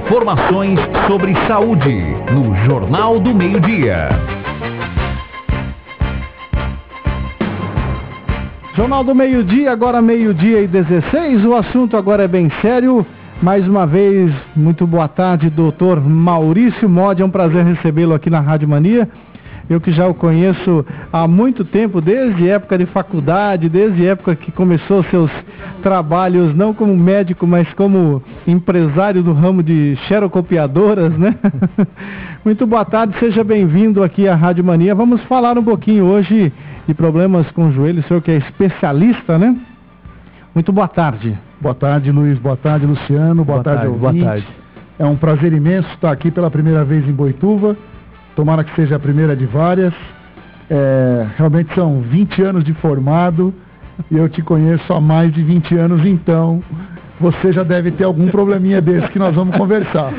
Informações sobre saúde no Jornal do Meio-Dia. Jornal do Meio-Dia, agora 12:16. O assunto agora é bem sério. Mais uma vez, muito boa tarde, doutor Maurício Modi. É um prazer recebê-lo aqui na Rádio Mania. Eu que já o conheço há muito tempo, desde época de faculdade, desde época que começou seus trabalhos, não como médico, mas como empresário do ramo de xerocopiadoras, né? Muito boa tarde, seja bem-vindo aqui à Rádio Mania. Vamos falar um pouquinho hoje de problemas com o joelho, o senhor que é especialista, né? Muito boa tarde. Boa tarde, Luiz. Boa tarde, Luciano. Boa tarde, ouvinte. Boa tarde. É um prazer imenso estar aqui pela primeira vez em Boituva. Tomara que seja a primeira de várias. Realmente são 20 anos de formado e eu te conheço há mais de 20 anos, então você já deve ter algum probleminha desse que nós vamos conversar.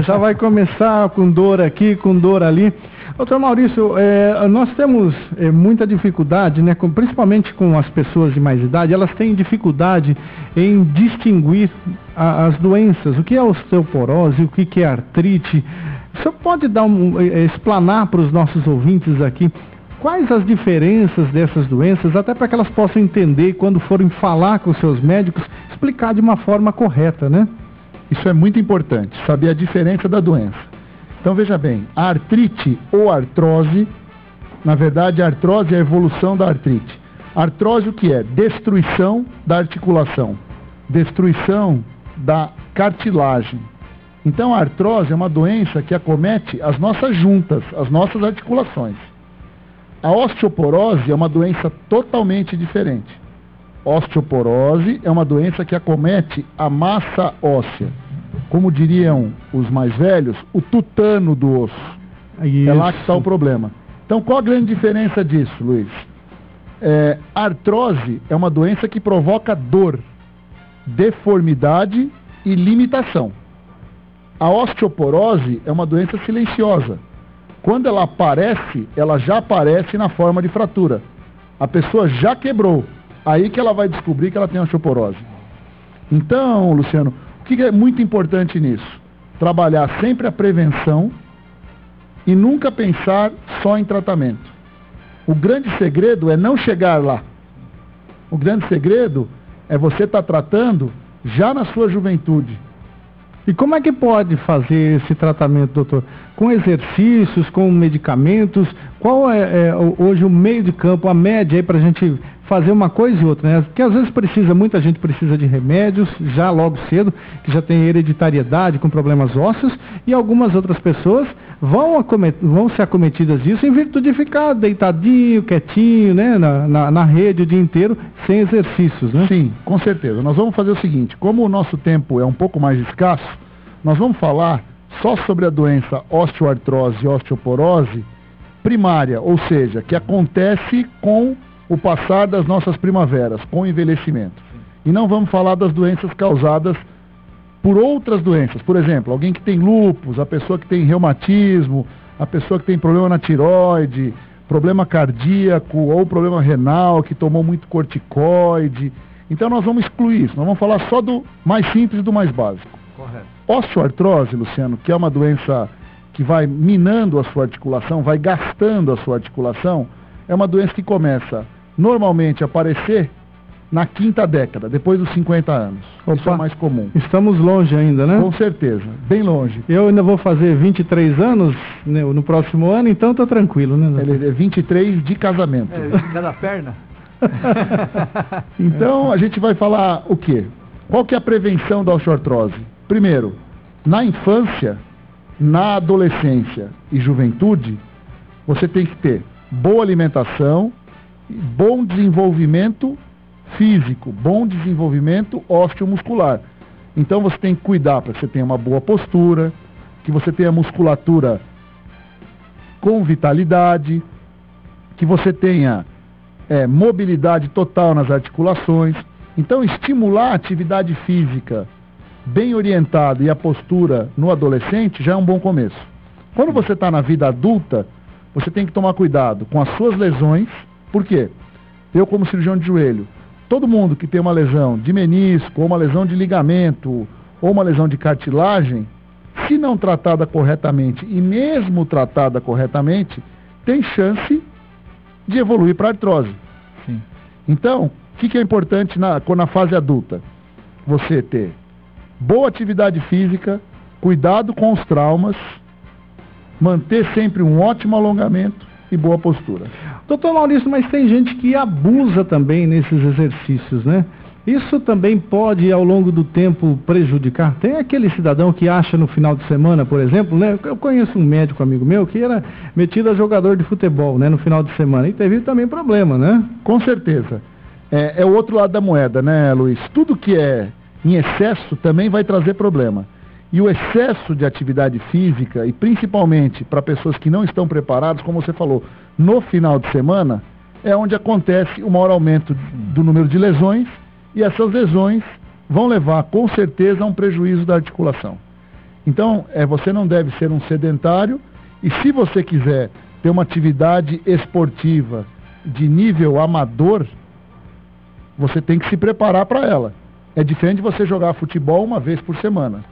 Já vai começar com dor aqui, com dor ali. Doutor Maurício, nós temos muita dificuldade, né, principalmente com as pessoas de mais idade, elas têm dificuldade em distinguir as doenças, o que é osteoporose, o que é artrite. O senhor pode explanar para os nossos ouvintes aqui quais as diferenças dessas doenças, até para que elas possam entender, quando forem falar com os seus médicos, explicar de uma forma correta, né? Isso é muito importante, saber a diferença da doença. Então veja bem, a artrite ou artrose, na verdade a artrose é a evolução da artrite. Artrose o que é? Destruição da articulação, destruição da cartilagem. Então a artrose é uma doença que acomete as nossas juntas, as nossas articulações. A osteoporose é uma doença totalmente diferente. Osteoporose é uma doença que acomete a massa óssea. Como diriam os mais velhos, o tutano do osso. Isso. É lá que está o problema. Então qual a grande diferença disso, Luiz? A artrose é uma doença que provoca dor, deformidade e limitação. A osteoporose é uma doença silenciosa. Quando ela aparece, ela já aparece na forma de fratura. A pessoa já quebrou. Aí que ela vai descobrir que ela tem osteoporose. Então, Luciano, o que é muito importante nisso? Trabalhar sempre a prevenção e nunca pensar só em tratamento. O grande segredo é não chegar lá. O grande segredo é você estar tratando já na sua juventude. E como é que pode fazer esse tratamento, doutor? Com exercícios, com medicamentos? Qual é hoje o meio de campo, a média aí para a gente fazer uma coisa e outra, né? Porque às vezes muita gente precisa de remédios já logo cedo, que já tem hereditariedade com problemas ósseos, e algumas outras pessoas vão ser acometidas disso em virtude de ficar deitadinho, quietinho, né? Na rede o dia inteiro, sem exercícios, né? Sim, com certeza. Nós vamos fazer o seguinte, como o nosso tempo é um pouco mais escasso, nós vamos falar só sobre a doença osteoartrose e osteoporose primária, ou seja, que acontece com o passar das nossas primaveras, com o envelhecimento. E não vamos falar das doenças causadas por outras doenças. Por exemplo, alguém que tem lúpus, a pessoa que tem reumatismo, a pessoa que tem problema na tireoide, problema cardíaco ou problema renal, que tomou muito corticoide. Então nós vamos excluir isso, nós vamos falar só do mais simples e do mais básico. Correto. Osteoartrose, Luciano, que é uma doença que vai minando a sua articulação, vai gastando a sua articulação, é uma doença que começa normalmente a aparecer na 5ª década, depois dos 50 anos. Isso é mais comum. Estamos longe ainda, né? Com certeza, bem longe. Eu ainda vou fazer 23 anos no próximo ano, então estou tranquilo, né? Ele é 23 de casamento. De cada perna. Então a gente vai falar o quê? Qual que é a prevenção da osteoartrose? Primeiro, na infância, na adolescência e juventude, você tem que ter boa alimentação, bom desenvolvimento físico, bom desenvolvimento osteomuscular. Então você tem que cuidar para que você tenha uma boa postura, que você tenha musculatura com vitalidade, que você tenha mobilidade total nas articulações. Então estimular a atividade física bem orientada e a postura no adolescente já é um bom começo. Quando você está na vida adulta, você tem que tomar cuidado com as suas lesões. Por quê? Eu, como cirurgião de joelho, todo mundo que tem uma lesão de menisco, ou uma lesão de ligamento, ou uma lesão de cartilagem, se não tratada corretamente, e mesmo tratada corretamente, tem chance de evoluir para artrose. Sim. Então, o que é importante na fase adulta? Você ter boa atividade física, cuidado com os traumas, manter sempre um ótimo alongamento e boa postura. Doutor Maurício, mas tem gente que abusa também nesses exercícios, né? Isso também pode, ao longo do tempo, prejudicar? Tem aquele cidadão que acha no final de semana, por exemplo, né? Eu conheço um médico amigo meu que era metido a jogador de futebol, né? No final de semana, e teve também problema, né? Com certeza. É o outro lado da moeda, né, Luiz? Tudo que é em excesso também vai trazer problema. E o excesso de atividade física, e principalmente para pessoas que não estão preparadas, como você falou, no final de semana, é onde acontece o maior aumento do número de lesões, e essas lesões vão levar, com certeza, a um prejuízo da articulação. Então, você não deve ser um sedentário, e se você quiser ter uma atividade esportiva de nível amador, você tem que se preparar para ela. É diferente de você jogar futebol uma vez por semana.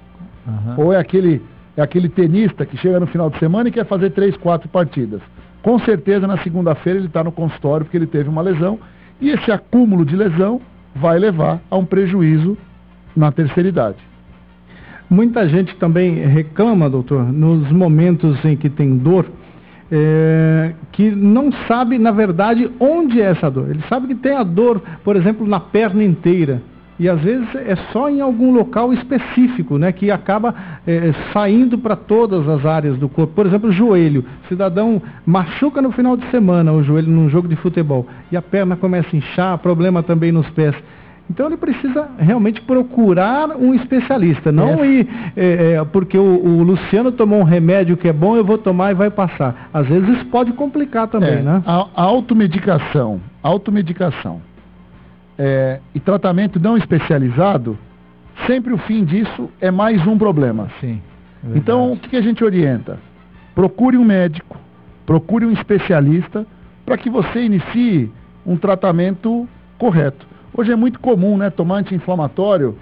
Ou é aquele tenista que chega no final de semana e quer fazer 3, 4 partidas. Com certeza, na segunda-feira, ele está no consultório porque ele teve uma lesão, e esse acúmulo de lesão vai levar a um prejuízo na terceira idade. Muita gente também reclama, doutor, nos momentos em que tem dor, que não sabe, na verdade, onde é essa dor. Ele sabe que tem a dor, por exemplo, na perna inteira, e às vezes é só em algum local específico, né, que acaba saindo para todas as áreas do corpo. Por exemplo, o joelho. O cidadão machuca no final de semana o joelho num jogo de futebol e a perna começa a inchar, problema também nos pés. Então ele precisa realmente procurar um especialista, não ir porque o Luciano tomou um remédio que é bom, eu vou tomar e vai passar. Às vezes isso pode complicar também, né? A automedicação e tratamento não especializado, sempre o fim disso é mais um problema. Sim, então, o que a gente orienta? Procure um médico, procure um especialista, para que você inicie um tratamento correto. Hoje é muito comum, né, tomar anti-inflamatório,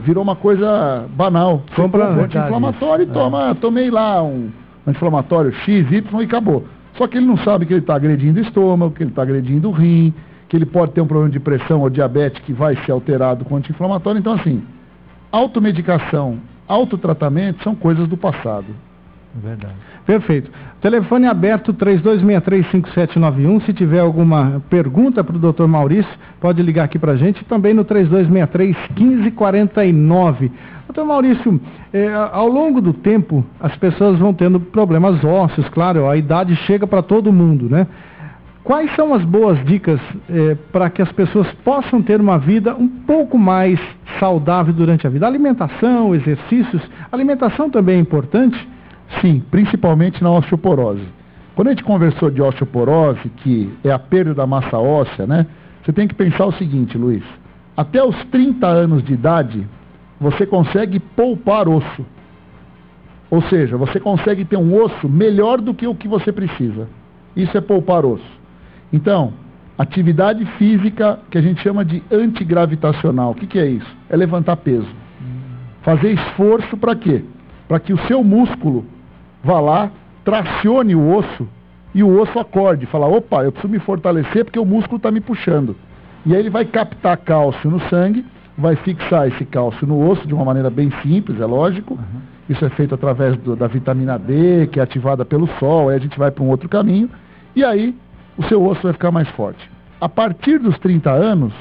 virou uma coisa banal. Compra um anti-inflamatório e tomei lá um anti-inflamatório X, Y e acabou. Só que ele não sabe que ele está agredindo o estômago, que ele está agredindo o rim, que ele pode ter um problema de pressão ou diabetes que vai ser alterado com anti-inflamatório. Então, assim, automedicação, autotratamento são coisas do passado. Verdade. Perfeito. Telefone aberto 3263-5791. Se tiver alguma pergunta para o Dr. Maurício, pode ligar aqui para a gente. Também no 3263-1549. Dr. Maurício, ao longo do tempo, as pessoas vão tendo problemas ósseos, claro, a idade chega para todo mundo, né? Quais são as boas dicas para que as pessoas possam ter uma vida um pouco mais saudável durante a vida? Alimentação, exercícios, alimentação também é importante? Sim, principalmente na osteoporose. Quando a gente conversou de osteoporose, que é a perda da massa óssea, né? Você tem que pensar o seguinte, Luiz. Até os 30 anos de idade, você consegue poupar osso. Ou seja, você consegue ter um osso melhor do que o que você precisa. Isso é poupar osso. Então, atividade física que a gente chama de antigravitacional. O que é isso? É levantar peso. Fazer esforço para quê? Para que o seu músculo vá lá, tracione o osso e o osso acorde. Fala, opa, eu preciso me fortalecer porque o músculo está me puxando. E aí ele vai captar cálcio no sangue, vai fixar esse cálcio no osso de uma maneira bem simples, é lógico. Isso é feito através da vitamina D, que é ativada pelo sol, aí a gente vai para um outro caminho. E aí o seu osso vai ficar mais forte. A partir dos 30 anos,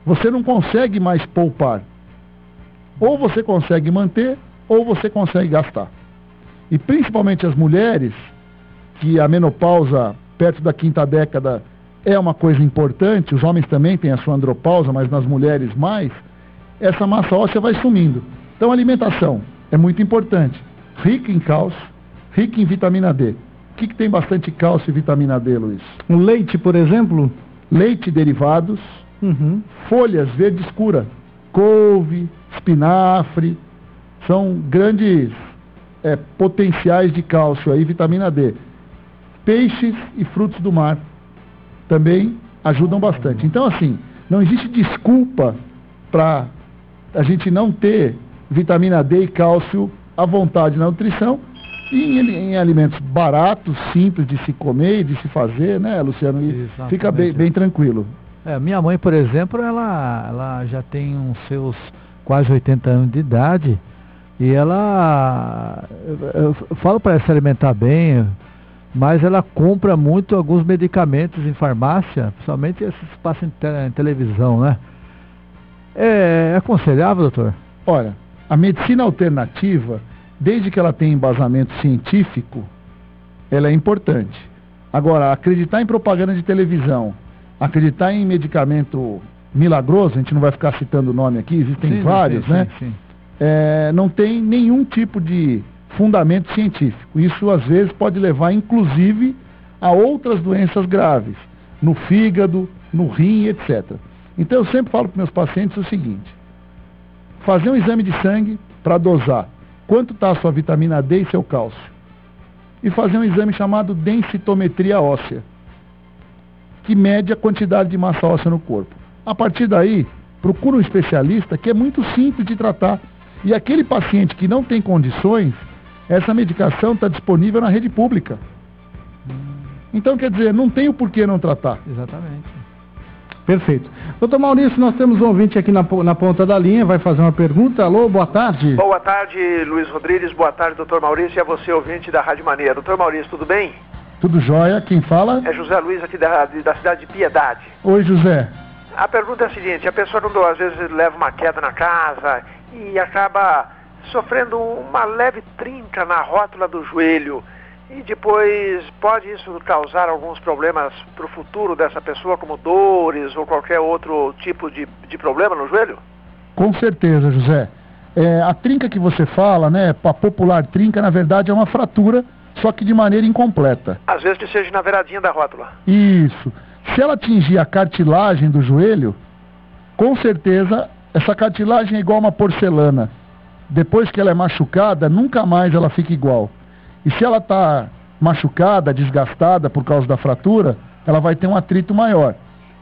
você não consegue mais poupar. Ou você consegue manter, ou você consegue gastar. E principalmente as mulheres, que a menopausa perto da 5ª década é uma coisa importante, os homens também têm a sua andropausa, mas nas mulheres mais, essa massa óssea vai sumindo. Então a alimentação é muito importante, rica em cálcio, rica em vitamina D. O que tem bastante cálcio e vitamina D, Luiz? O leite, por exemplo? Leite e derivados, folhas verde escura, couve, espinafre, são grandes potenciais de cálcio aí, vitamina D. Peixes e frutos do mar também ajudam bastante. Então, assim, não existe desculpa para a gente não ter vitamina D e cálcio à vontade na nutrição e em alimentos baratos, simples de se comer e de se fazer, né, Luciano? E Exatamente. fica bem tranquilo. Minha mãe, por exemplo, ela já tem uns seus quase 80 anos de idade e eu falo para ela se alimentar bem, mas ela compra muito alguns medicamentos em farmácia, principalmente esses que passam em televisão, né? É aconselhável, doutor? Olha, a medicina alternativa, desde que ela tenha embasamento científico, ela é importante. Agora, acreditar em propaganda de televisão, acreditar em medicamento milagroso, a gente não vai ficar citando o nome aqui, existem vários, né? Sim. Não tem nenhum tipo de fundamento científico. Isso, às vezes, pode levar, inclusive, a outras doenças graves, no fígado, no rim, etc. Então, eu sempre falo para meus pacientes o seguinte: fazer um exame de sangue para dosar quanto está a sua vitamina D e seu cálcio. E fazer um exame chamado densitometria óssea, que mede a quantidade de massa óssea no corpo. A partir daí, procura um especialista, que é muito simples de tratar. E aquele paciente que não tem condições, essa medicação está disponível na rede pública. Então, quer dizer, não tem o porquê não tratar. Exatamente. Perfeito. Doutor Maurício, nós temos um ouvinte aqui na ponta da linha, vai fazer uma pergunta. Alô, boa tarde. Boa tarde, Luiz Rodrigues. Boa tarde, doutor Maurício, e a você, ouvinte da Rádio Mania. Doutor Maurício, tudo bem? Tudo jóia. Quem fala? É José Luiz, aqui da cidade de Piedade. Oi, José. A pergunta é a seguinte: a pessoa, quando às vezes leva uma queda na casa e acaba sofrendo uma leve trinca na rótula do joelho, e depois pode isso causar alguns problemas para o futuro dessa pessoa, como dores ou qualquer outro tipo de problema no joelho? Com certeza, José. A trinca que você fala, né, a popular trinca, na verdade é uma fratura, só que de maneira incompleta. Às vezes que seja na beiradinha da rótula. Isso. Se ela atingir a cartilagem do joelho, com certeza essa cartilagem é igual uma porcelana. Depois que ela é machucada, nunca mais ela fica igual. E se ela está machucada, desgastada por causa da fratura, ela vai ter um atrito maior.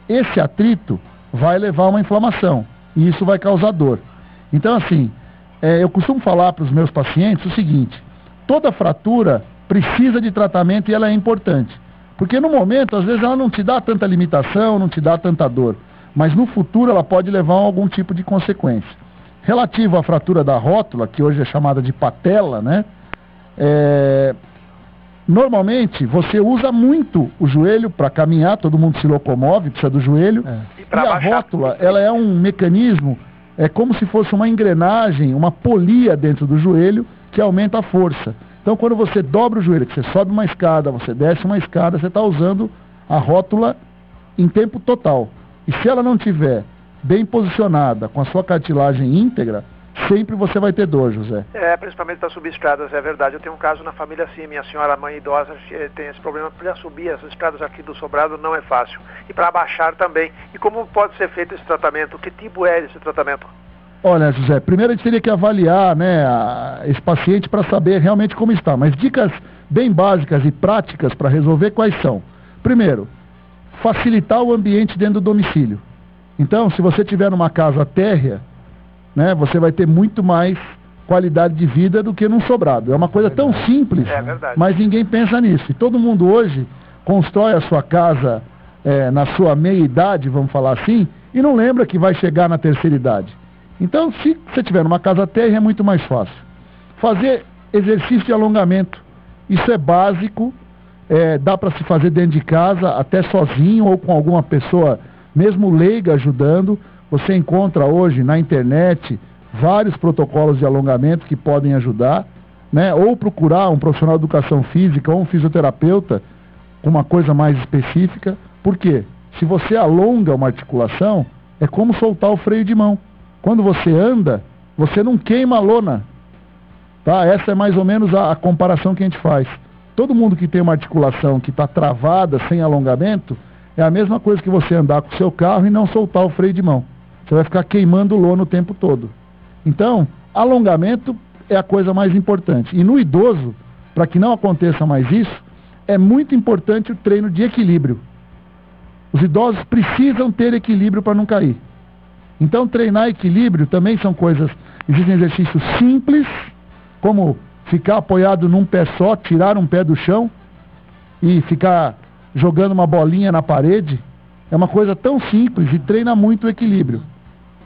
Esse atrito vai levar a uma inflamação e isso vai causar dor. Então, assim, eu costumo falar para os meus pacientes o seguinte: toda fratura precisa de tratamento e ela é importante. Porque no momento, às vezes, ela não te dá tanta limitação, não te dá tanta dor. Mas no futuro ela pode levar a algum tipo de consequência. Relativo à fratura da rótula, que hoje é chamada de patela, né? Normalmente você usa muito o joelho para caminhar, todo mundo se locomove, precisa do joelho. E a rótula, ela é um mecanismo, é como se fosse uma engrenagem, uma polia dentro do joelho que aumenta a força. Então, quando você dobra o joelho, que você sobe uma escada, você desce uma escada, você está usando a rótula em tempo total. E se ela não tiver bem posicionada, com a sua cartilagem íntegra, sempre você vai ter dor, José. Principalmente para subir escadas, é verdade. Eu tenho um caso na família assim, minha senhora, mãe idosa, tem esse problema. Para subir as escadas aqui do sobrado não é fácil. E para abaixar também. E como pode ser feito esse tratamento? Que tipo é esse tratamento? Olha, José, primeiro a gente teria que avaliar, né, esse paciente para saber realmente como está. Mas dicas bem básicas e práticas para resolver quais são? Primeiro, facilitar o ambiente dentro do domicílio. Então, se você tiver numa casa térrea, né, você vai ter muito mais qualidade de vida do que num sobrado. É uma coisa tão simples, mas ninguém pensa nisso. E todo mundo hoje constrói a sua casa na sua meia-idade, vamos falar assim, e não lembra que vai chegar na terceira idade. Então, se você tiver numa casa térrea, é muito mais fácil. Fazer exercício de alongamento, isso é básico, dá para se fazer dentro de casa, até sozinho ou com alguma pessoa, mesmo leiga, ajudando. Você encontra hoje na internet vários protocolos de alongamento que podem ajudar, né? Ou procurar um profissional de educação física ou um fisioterapeuta com uma coisa mais específica. Por quê? Se você alonga uma articulação, é como soltar o freio de mão. Quando você anda, você não queima a lona. Tá? Essa é mais ou menos a comparação que a gente faz. Todo mundo que tem uma articulação que está travada, sem alongamento, é a mesma coisa que você andar com o seu carro e não soltar o freio de mão. Você vai ficar queimando lona o tempo todo. Então, alongamento é a coisa mais importante. E no idoso, para que não aconteça mais isso, é muito importante o treino de equilíbrio. Os idosos precisam ter equilíbrio para não cair. Então, treinar equilíbrio também são coisas... Existem exercícios simples, como ficar apoiado num pé só, tirar um pé do chão e ficar jogando uma bolinha na parede. É uma coisa tão simples e treina muito o equilíbrio.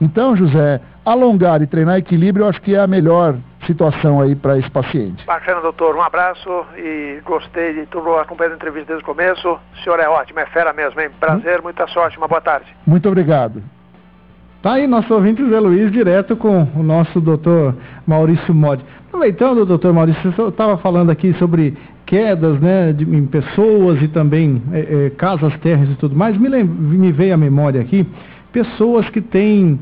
Então, José, alongar e treinar equilíbrio, eu acho que é a melhor situação aí para esse paciente. Bacana, doutor. Um abraço e gostei de tudo, acompanhando a entrevista desde o começo. O senhor é ótimo, é fera mesmo, hein? Prazer, muita sorte, uma boa tarde. Muito obrigado. Tá aí nosso ouvinte Zé Luiz, direto com o nosso doutor Maurício Modi. Aproveitando, doutor Maurício, você estava falando aqui sobre quedas, né, em pessoas e também casas térreas e tudo mais. Me veio à memória aqui pessoas que têm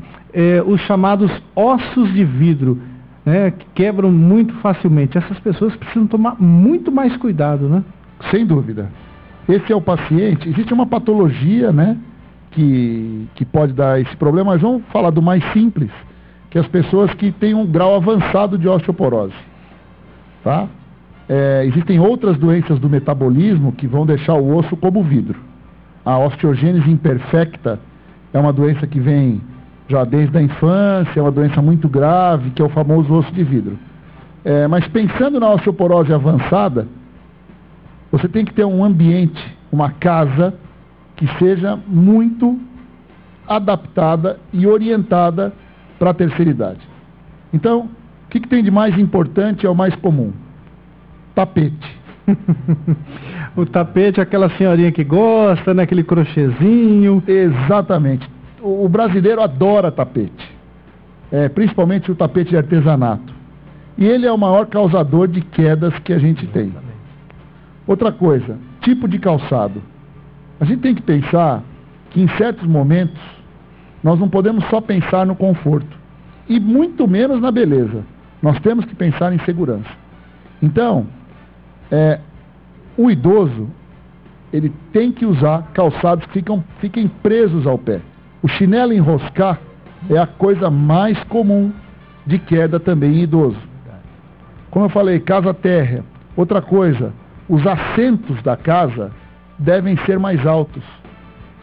os chamados ossos de vidro, né, que quebram muito facilmente. Essas pessoas precisam tomar muito mais cuidado, né? Sem dúvida. Esse é o paciente. Existe uma patologia, né, que pode dar esse problema, mas vamos falar do mais simples, que é as pessoas que têm um grau avançado de osteoporose. Tá? Existem outras doenças do metabolismo que vão deixar o osso como vidro. A osteogênese imperfecta é uma doença que vem já desde a infância, é uma doença muito grave, que é o famoso osso de vidro. Mas pensando na osteoporose avançada, você tem que ter um ambiente, uma casa que seja muito adaptada e orientada para a terceira idade. Então, o que tem de mais importante é o mais comum? Tapete. O tapete, aquela senhorinha que gosta, né? Aquele crochêzinho. Exatamente. O brasileiro adora tapete. Principalmente o tapete de artesanato. E ele é o maior causador de quedas que a gente tem. Outra coisa, tipo de calçado. A gente tem que pensar que em certos momentos nós não podemos só pensar no conforto. E muito menos na beleza. Nós temos que pensar em segurança. Então, o idoso, ele tem que usar calçados que fiquem presos ao pé. O chinelo enroscar é a coisa mais comum de queda também em idoso. Como eu falei, casa térrea. Outra coisa, os assentos da casa devem ser mais altos.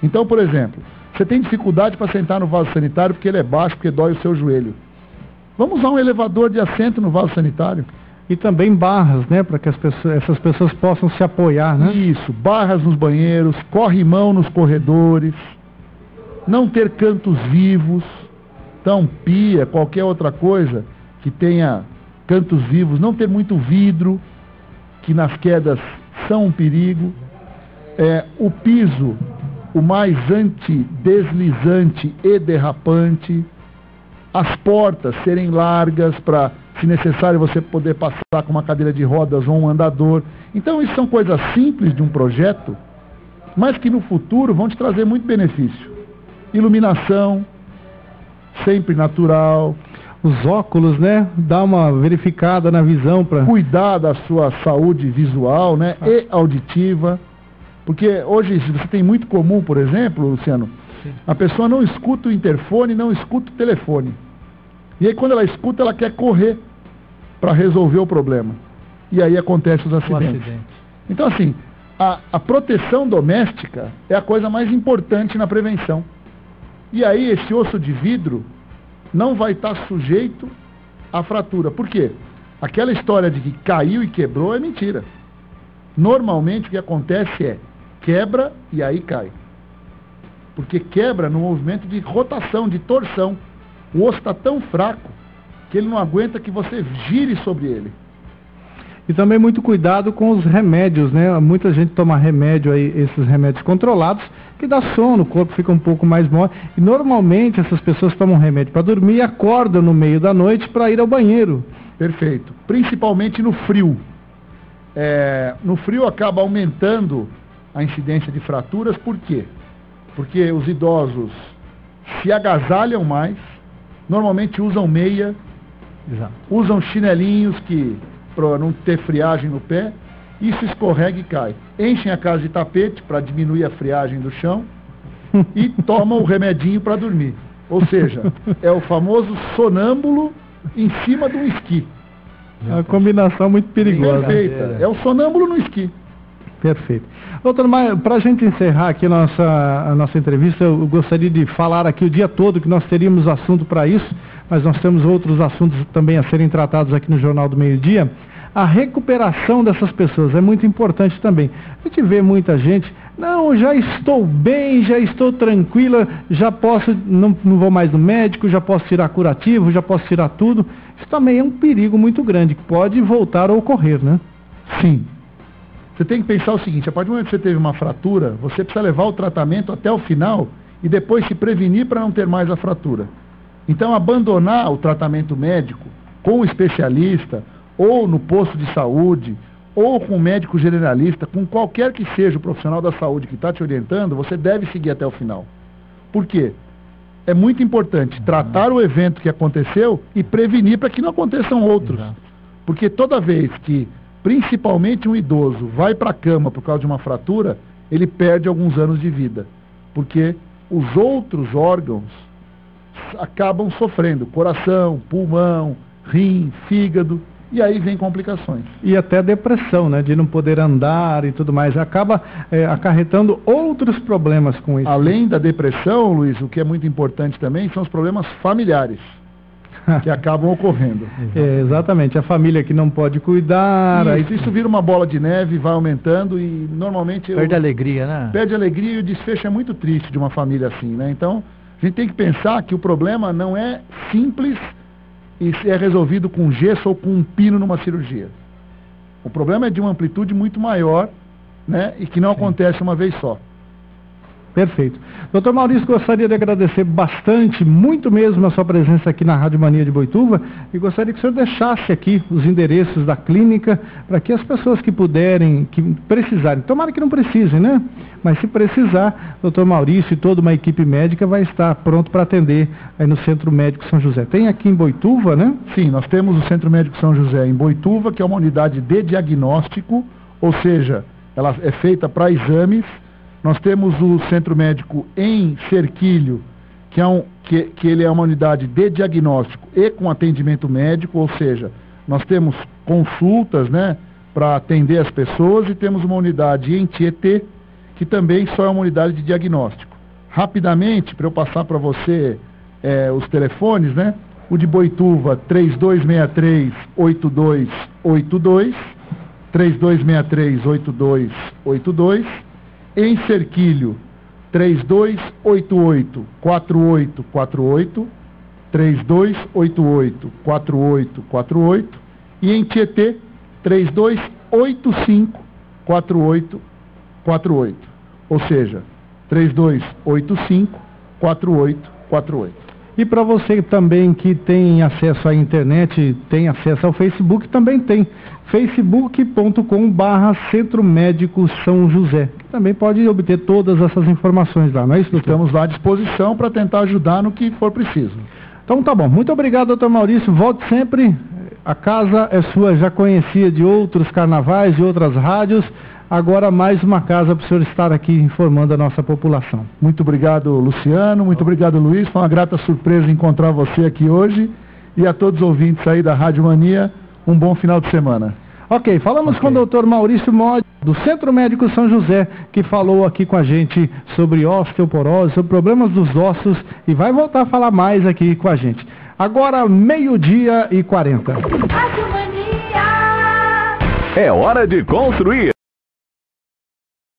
Então, por exemplo, você tem dificuldade para sentar no vaso sanitário porque ele é baixo, porque dói o seu joelho. Vamos usar um elevador de assento no vaso sanitário. E também barras, né, para que essas pessoas possam se apoiar, né? Isso, barras nos banheiros, corrimão nos corredores, não ter cantos vivos, então pia, qualquer outra coisa que tenha cantos vivos, não ter muito vidro, que nas quedas são um perigo. O piso, o mais antideslizante e derrapante, as portas serem largas para, se necessário, você poder passar com uma cadeira de rodas ou um andador. Então isso são coisas simples de um projeto, mas que no futuro vão te trazer muito benefício. Iluminação, sempre natural. Os óculos, né? Dá uma verificada na visão para cuidar da sua saúde visual, né? E auditiva. Porque hoje você tem muito comum, por exemplo, Luciano, a pessoa não escuta o interfone, não escuta o telefone. E aí quando ela escuta, ela quer correr para resolver o problema. E aí acontecem os acidentes. Então assim, a proteção doméstica é a coisa mais importante na prevenção. E aí esse osso de vidro não vai estar sujeito à fratura. Por quê? Aquela história de que caiu e quebrou é mentira. Normalmente o que acontece é quebra e aí cai. Porque quebra no movimento de rotação, de torção. O osso está tão fraco que ele não aguenta que você gire sobre ele. E também muito cuidado com os remédios, né? Muita gente toma remédio aí, esses remédios controlados, que dá sono, o corpo fica um pouco mais mole. E normalmente essas pessoas tomam remédio para dormir e acordam no meio da noite para ir ao banheiro. Perfeito. Principalmente no frio. No frio acaba aumentando a incidência de fraturas. Por quê? Porque os idosos se agasalham mais, normalmente usam meia, usam chinelinhos para não ter friagem no pé, isso escorrega e cai. Enchem a casa de tapete para diminuir a friagem do chão e tomam o remedinho para dormir. Ou seja, é o famoso sonâmbulo em cima de um esqui. É uma combinação muito perigosa. Perfeita. É o sonâmbulo no esqui. Perfeito. Doutor Maia, para a gente encerrar aqui a nossa entrevista, eu gostaria de falar aqui o dia todo que nós teríamos assunto para isso, mas nós temos outros assuntos também a serem tratados aqui no Jornal do Meio-Dia. A recuperação dessas pessoas é muito importante também. A gente vê muita gente, não, já estou bem, já estou tranquila, já posso, não vou mais no médico, já posso tirar curativo, já posso tirar tudo. Isso também é um perigo muito grande, que pode voltar a ocorrer, né? Sim. Você tem que pensar o seguinte, a partir do momento que você teve uma fratura, você precisa levar o tratamento até o final e depois se prevenir para não ter mais a fratura. Então, abandonar o tratamento médico com o especialista, ou no posto de saúde, ou com o médico generalista, com qualquer que seja o profissional da saúde que está te orientando, você deve seguir até o final. Por quê? É muito importante tratar o evento que aconteceu e prevenir para que não aconteçam outros. Exato. Porque toda vez que, principalmente um idoso, vai para a cama por causa de uma fratura, ele perde alguns anos de vida. Porque os outros órgãos acabam sofrendo, coração, pulmão, rim, fígado, e aí vem complicações. E até depressão, né, de não poder andar e tudo mais, acaba acarretando outros problemas com isso. Além da depressão, Luiz, o que é muito importante também são os problemas familiares que acabam ocorrendo. Exatamente, a família que não pode cuidar. Isso vira uma bola de neve, vai aumentando e normalmente... Perde a alegria, né? Perde a alegria e o desfecho é muito triste de uma família assim, né? Então, a gente tem que pensar que o problema não é simples e é resolvido com gesso ou com um pino numa cirurgia. O problema é de uma amplitude muito maior, né? E que não acontece uma vez só. Perfeito. Doutor Maurício, gostaria de agradecer bastante, muito mesmo, a sua presença aqui na Rádio Mania de Boituva e gostaria que o senhor deixasse aqui os endereços da clínica para que as pessoas que puderem, que precisarem, tomara que não precisem, né? Mas se precisar, doutor Maurício e toda uma equipe médica vai estar pronto para atender aí no Centro Médico São José. Tem aqui em Boituva, né? Sim, nós temos o Centro Médico São José em Boituva, que é uma unidade de diagnóstico, ou seja, ela é feita para exames. Nós temos o Centro Médico em Cerquilho, que ele é uma unidade de diagnóstico e com atendimento médico, ou seja, nós temos consultas, né, para atender as pessoas, e temos uma unidade em Tietê, que também só é uma unidade de diagnóstico. Rapidamente, para eu passar para você os telefones, né, o de Boituva, 3263-8282, 3263-8282, em Cerquilho, 3288-4848, 3288-4848, e em Tietê, 3285-4848, ou seja, 3285-4848. E para você também que tem acesso à internet, tem acesso ao Facebook, também tem facebook.com/Centro Médico São José. Também pode obter todas essas informações lá, não é isso, doutor? Estamos lá à disposição para tentar ajudar no que for preciso. Então tá bom, muito obrigado, doutor Maurício, volte sempre, a casa é sua, já conhecia de outros carnavais, de outras rádios, agora mais uma casa para o senhor estar aqui informando a nossa população. Muito obrigado, Luciano, muito obrigado, Luiz, foi uma grata surpresa encontrar você aqui hoje, e a todos os ouvintes aí da Rádio Mania, um bom final de semana. Ok, falamos com o doutor Maurício Modi, do Centro Médico São José, que falou aqui com a gente sobre osteoporose, sobre problemas dos ossos, e vai voltar a falar mais aqui com a gente. Agora, 12:40. É hora de construir.